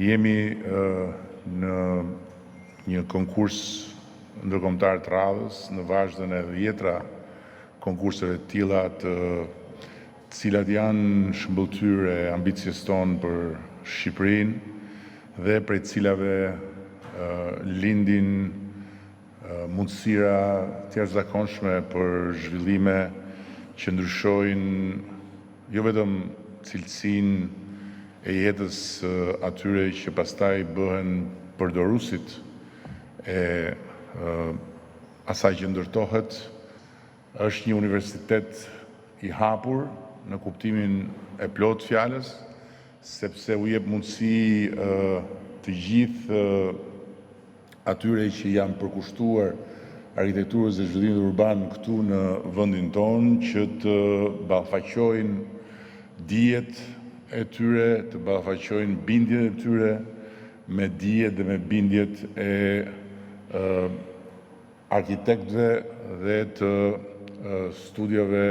Jemi në një konkurs ndërkombëtar të radhës në vazhdën e dhjetra konkurseve të tilla të cilat janë shëmbëltyrë e ambicjes tonë për Shqipërinë dhe prej cilave lindin mundësira të jashtëzakonshme për zhvillime që ndryshojnë jo vetëm cilësinë e jetës atyre që pastaj bëhen përdorusit e asaj që ndërtohet. Është një universitet i hapur në kuptimin e plot fjalës, sepse u jep mundësi të gjithë atyre që janë përkushtuar arkitekturës dhe zhvillimit urban këtu në vendin tonë që të ballafaqojnë dijet e tyre, të ballafaqojnë bindjet e tyre me dijet dhe me bindjet e arkitektëve dhe të studiove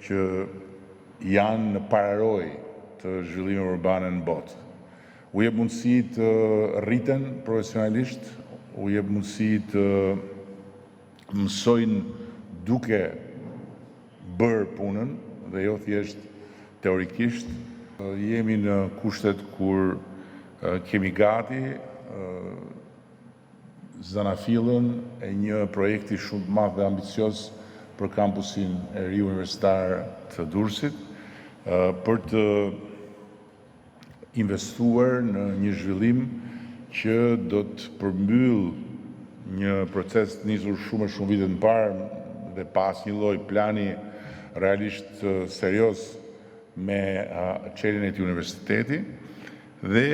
që janë në pararoj të zhvillimit urban në botë. U jep mundësi të rriten profesionalisht, u jep mundësi të mësojnë duke bërë punën dhe jo thjesht teorikisht. Jemi në kushtet kur kemi gati zanafillën e një projekti shumë të madh dhe ambicios për kampusin e ri universitar të Durrësit, për të investuar në një zhvillim që do të përmbyll një proces të nisur shumë vite më parë dhe pas një lloj plani realisht serioz me çeljen e këtij universiteti dhe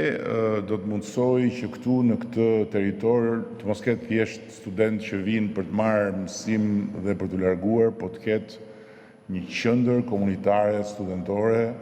do të mundsoj që këtu në këtë territor të mos ketë thjesht studentë që vinë për të marrë mësim dhe për të larguar, po të ketë një qendër komunitare studentore